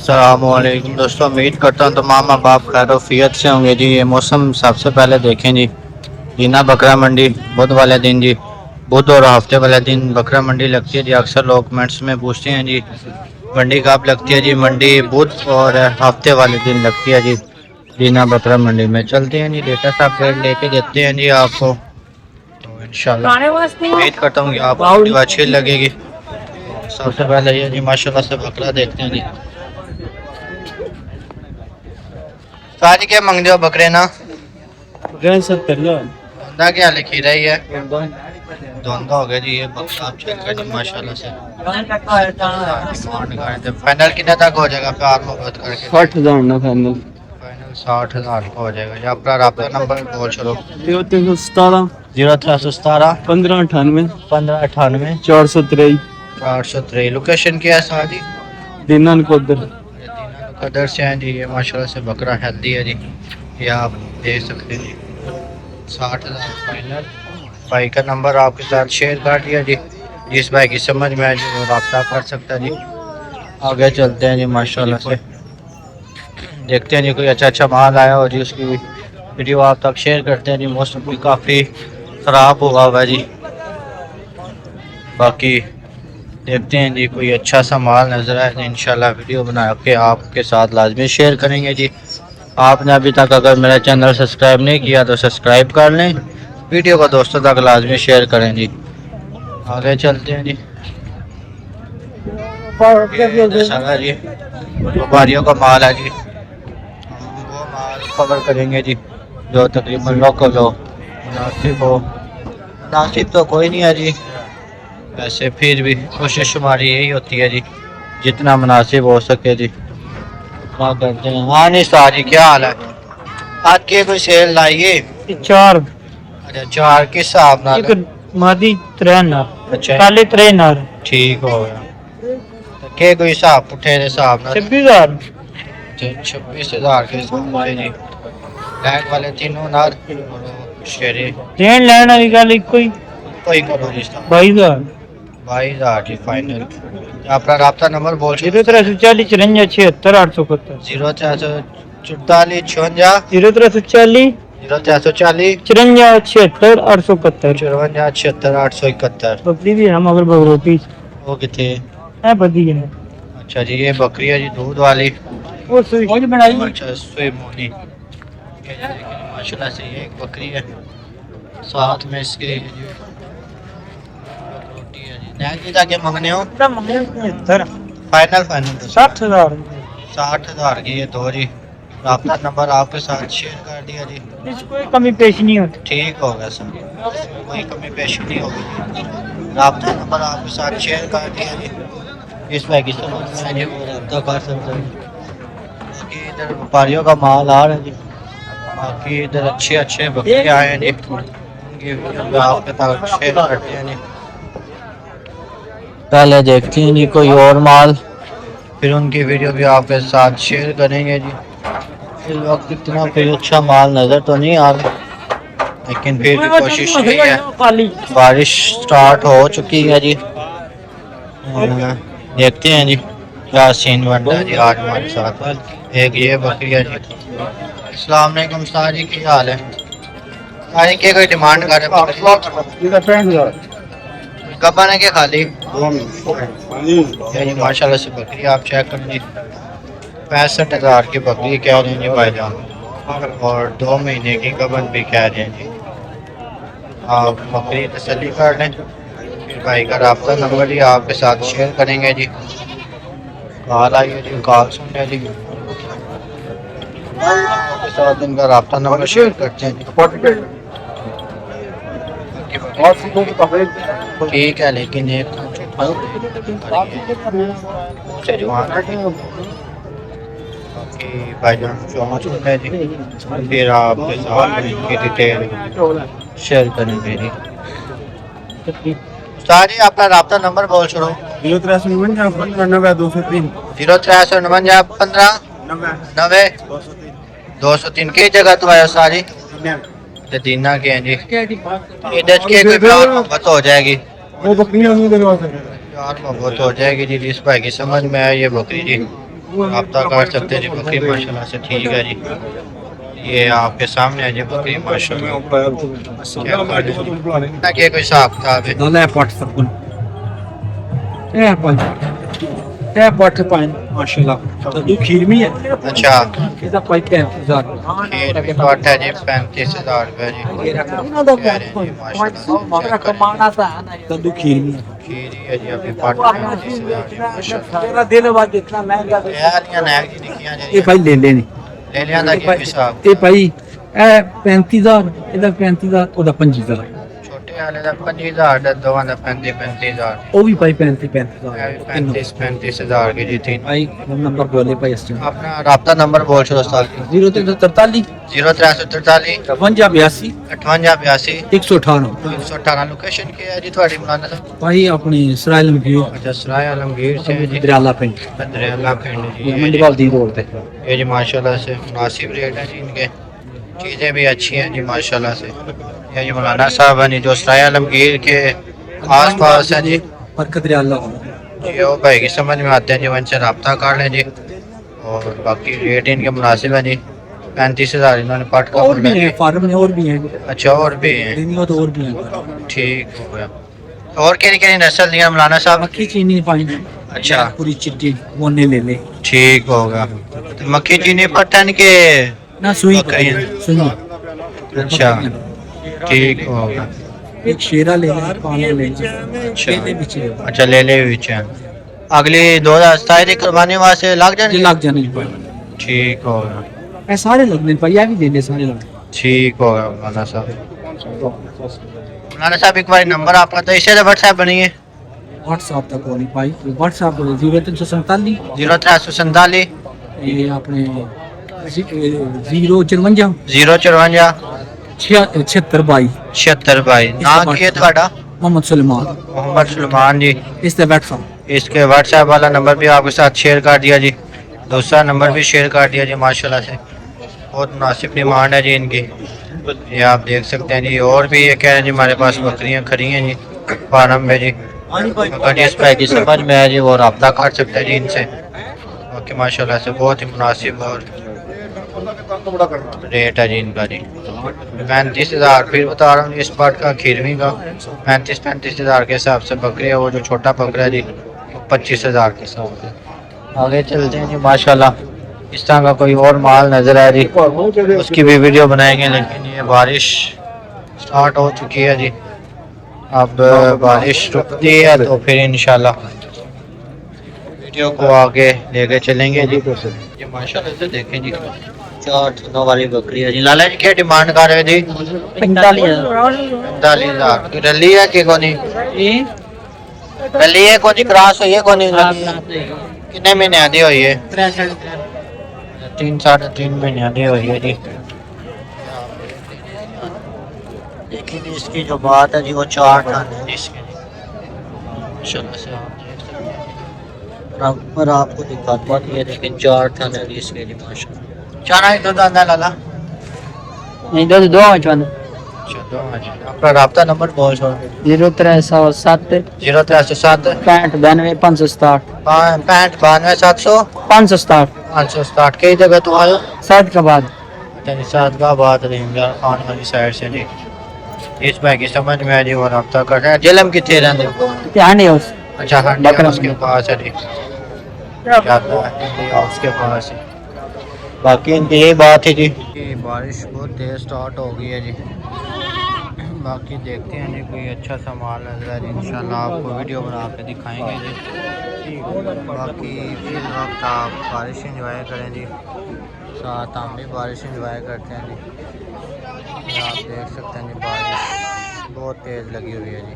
अस्सलामुअलैकुम दोस्तों, उम्मीद करता हूँ तमाम माँ बाप खैरियत से होंगे जी। ये मौसम सबसे पहले देखें जी, दीना बकरा मंडी बुध वाले दिन जी, बुध और हफ्ते वाले दिन बकरा मंडी लगती है जी। अक्सर लोग कमेंट्स में पूछते हैं जी मंडी कब लगती है जी। मंडी बुध और हफ्ते वाले दिन लगती है जी। दीना बकरा मंडी में चलते हैं जी, लेटेस्ट अपडेट लेके देते हैं जी आपको। तो इंशाल्लाह उम्मीद करता हूँ कि आपको वीडियो अच्छी लगेगी। सबसे पहले ये जी माशाल्लाह से बकरा देखते हैं जी। सारी क्या मंगते हो बकरे ना? 70 धंधा क्या लिखी रही है? धंधा हो गया जी। ये बकरा आप चेक कर जी माशाल्लाह से। फाइनल कितने तक हो जाएगा प्यार मोहब्बत करके? 60,000 ना फाइनल। फाइनल 60,000 का हो जाएगा। या अपना रब्ता नंबर बोल चलो। 0317 0317 1598 1598 423 403। लोकेशन क्या है सादी? दिनान कोदर। कदर से हैं जी। ये माशाल्लाह से बकरा हेल्दी है जी, ये आप देख सकते हैं जी। 60,000 फाइनल। भाई का नंबर आपके साथ शेयर कर दिया जी, जिस भाई की समझ में आए जी वो रब्ता कर सकता जी। आगे चलते हैं जी माशाल्लाह से, देखते हैं जी कोई अच्छा माल आया हो जी, उसकी वीडियो आप तक शेयर करते हैं जी। मौसम भी काफ़ी ख़राब हुआ हुआ है जी। बाकी देखते हैं जी कोई अच्छा सा माल नज़र आए तो इंशाल्लाह वीडियो बना के आपके साथ लाजमी शेयर करेंगे जी। आपने अभी तक अगर मेरा चैनल सब्सक्राइब नहीं किया तो सब्सक्राइब कर लें, वीडियो को दोस्तों तक लाजमी शेयर करें जी। आगे चलते हैं जी। जी व्यापारियों का माल है जी, वो माल कवर करेंगे जी जो तकरीबन लोकल हो, मुनासिब हो। मुनासिब तो कोई नहीं है जी, वैसे फिर भी कोशिश हमारी यही होती है जी जितना मुनासिब हो सके जी क्या करते हैं। हाँ नहीं सारी क्या हाल है? आज के कोई सेल लाइए? 4 अच्छा 4 किस हिसाब नाल? मादी 3 नार। अच्छा काले 3 नार। ठीक हो गया। तो के कोई हिसाब पुठे दे हिसाब नाल? 26,000। 26,000 के हिसाब से जी। ब्लैक वाले तीनों नार और शेरे देन लेने वाली गल इको ही कोई करो रिश्ता 22,000। 22,000 की फाइनल। अपना रब्ता नंबर बोल 0340 54 76 871। 0444 56 0340 0440 54 76 871। 54 76 871। बकरी भी है मगर बकरोटी वो कितने है बदी है। अच्छा जी ये बकरी है जी दूध वाली। वो सुई बनाई। अच्छा सुई मोनी। ये देखिए माशाल्लाह से ये एक बकरी है, साथ में इसके ये जो रोटी है जी। नैन जी ताकि मंगने हो फाइनल 60,000। 60,000 की ये दो जी। रब्ता नंबर आपके साथ शेयर कर दिया जी। इसमें कोई कमी पेश नहीं होती। ठीक हो गया सर, इसमें कोई कमी पेश नहीं होगी जी। रब्ता नंबर आपके साथ शेयर कर दिया जी, इस भाई की समझ में आए जी वो रब्ता कर सकते हैं। बाकी इधर व्यापारियों का माल आ रहा है जी। बाकी इधर अच्छे बकरे आए हैं जी, उनकी वीडियो आपके तक शेयर करते हैं जी। पहले देखते हैं जी कोई और माल, फिर उनकी वीडियो भी आपके साथ शेयर करेंगे जी। इस वक्त इतना कोई अच्छा माल नज़र तो नहीं आ रहा, लेकिन फिर भी कोशिश यही है। बारिश स्टार्ट हो चुकी है जी, देखते हैं जी क्या सीन बन रहा है जी आज हमारे साथ। एक ये बकरी है जी। अस्सलाम वालेकुम साजी, की हाल है? सारी के कोई डिमांड कर रहे कब्बा ने के खाली ये जी माशाल्लाह से बकरी आप चेक कर ली। 65,000 की बकरी कह रहे हैं जी भाईजान, और 2 महीने की गबन भी कह रहे हैं जी। आप बकरी तसल्ली कर लें, फिर भाई का रब्ता नंबर ही आपके साथ शेयर करेंगे जी। कॉल आइए जी, कॉल सुन जी, आपके साथ इनका रब्ता नंबर शेयर करते हैं जी। ठीक है लेकिन एक से जवान भाईजान चौंक है जी, फिर आपके साथ इनकी डिटेल शेयर करेंगे जी। सारी अपना रब्ता नंबर बोल छोड़ो। 0349 203 0349 15 90 203 की जगह तो आया सारी दीना के हैं जी। इधर के कोई प्यार मोहब्बत हो जाएगी, वो बकरियां नहीं दिलवा सके। प्यार मोहब्बत हो जाएगी जी। जिस भाई की समझ में आए ये बकरी जी रब्ता कर सकते हैं जी। बकरी माशाल्लाह से ठीक है जी। ये आपके सामने है जी बकरी माशाल्लाह। क्या कोई हिसाब किताब है? Não é porta sabun. Pai. Porta pai. Mashallah. तो दो खीर में है। अच्छा इसका pai 35,000. खीर भी तो अट्ठा जी 35,000 रुपये जी। कमाना था तो दो खीर में खीर ही है जी अभी पाट 35,000 जी माशाल्लाह। तेरा दिन बाद इतना महंगा यार ये नैग जी दिखियां ये जी भाई ले लेने ले लिया था कि हिसाब ये भाई ए 35,000 ਇਹਦਾ 35,000 ਉਹਦਾ 25,000 छोटे वाले का 25,000 ਦਾ दोवां ਦਾ 35,000 ਉਹ ਵੀ ਭਾਈ 35,000 35,000 की जी थी। भाई नंबर बोले भाई इस अपना राब्ता नंबर बोल छो उस्ताद 0343 0343 52 58 82 118 118 लोकेशन की है जी थोड़ी मौलाना साहब? भाई अपनी इसराइल में गयो अच्छा सराय आलमगीर से है जी दरियाला पिंड बंदरेला पिंड जी। मंडी वाल दी रोड पे ये जी माशाल्लाह से मुनासिब रेट है जी इनके। चीज़ें भी अच्छी हैं जी माशाल्लाह से। ये जी मौलाना साहब हैं जी जो सराय आलमगीर के आस पास हैं जी। बरकत दरियाला ये वो भाई की समझ में आते हैं जी, उनसे रब्ता कर लें जी। और बाकी रेट इनके मुनासिब है जी। 35,000 इन्होंने पट का और भी है फार्म में और भी है अच्छा और भी हैं दुनिया तो और भी है ठीक हो गया। और क्या नस्ल दिया मौलाना साहब? मक्खी चीनी पानी अच्छा पूरी चिट्टी मोने ले ले ठीक होगा। मक्खी चीनी पटन के ना सुई बकरियां। सुई अच्छा ठीक होगा। एक शेरा ले ले पाला ले ले अच्छा ले पीछे अच्छा ले ले विच अगली 2027 की कुर्बानी वास्ते लग ये जाएंगे। लग जाने भाई ठीक होगा ऐ सारे लगने भाई ये भी दे दे सारे लग ठीक होगा मौलाना साहब। मौलाना साहब एक बार नंबर आपका तो इससे व्हाट्सएप बनिए व्हाट्सएप तक होनी भाई व्हाट्सएप 0347 0347 ये अपने 054 054 76 22 76 भाई नाम की है ਤੁਹਾਡਾ? मोहम्मद सुलेमान मोहम्मद सलमान जी। इस पे व्हाट्सएप इसके व्हाट्सएप वाला नंबर भी आपके साथ शेयर कर दिया जी। दूसरा नंबर भी शेयर कर दिया जी माशाल्लाह से। बहुत मुनासिब डिमांड है जी इनकी। ये आप देख सकते हैं जी। और भी ये कह रहे हैं जी हमारे पास बकरियां खड़ी हैं जी फार्म में जी। अगर जिस पैक की समझ में है जी वो रब्ता कर सकते हैं जी इनसे। ओके माशाल्लाह से बहुत ही मुनासिब और रेट है जी इनका जी। 35,000 फिर बता रहा हूँ इस पार्ट का खीरवी का 35,000 के हिसाब से बकरी है। वो जो छोटा बकरा है जी 25,000 के हिसाब से। आगे चलते हैं जी माशाल्लाह। इस तरह का कोई और माल नजर आया जी उसकी भी वीडियो बनाएंगे। लेकिन ये बारिश स्टार्ट हो चुकी है जी। अब बारिश रुकती है तो फिर इंशाल्लाह वीडियो को आगे लेके चलेंगे जी। ये माशाल्लाह से देखें जी 4 थनों वाली बकरी है जी। लाला जी क्या डिमांड कर रहे जी? 45,000 की रली है कि कोनी? रली है कोनी क्रॉस हुई है कोनी? कितने महीने आधी हुई है? 3 साढ़े 3 महीने आधी हुई है जी। लेकिन इसकी जो बात है जी वो 4 टन है जी इसके। माशाल्लाह से आप देख सकते हैं। पर आपको दिखाता नहीं है लेकिन 4 टन है जी इसके जी माशाल्लाह। चारा ही दूध आंदा लाला नहीं दो दो चलो चलो आपका राब्ता नंबर बोल छोड़ 0307 0307 65 92 567 65 92 700 567 567 कई जगह तो आयो सात का बाद सात का बात रेंजर खान वाली साइड से जी। इस भाई की समझ में है जी वो राब्ता कर रहे हैं। जेलम कितने रहते? ध्यान है उस अच्छा हाँ उसके पास है जी उसके पास है। बाकी इनकी यही बात है जी। बारिश बहुत तेज स्टार्ट हो गई है जी। बाकी देखते हैं जी कोई अच्छा सा माल नजर है इंशाल्लाह आपको वीडियो बना के दिखाएंगे जी। बाकी इस वक्त आप बारिश एंजॉय करें जी। साथ हम भी बारिश एंजॉय करते हैं जी। आप देख सकते हैं जी बारिश बहुत तेज़ लगी हुई है जी।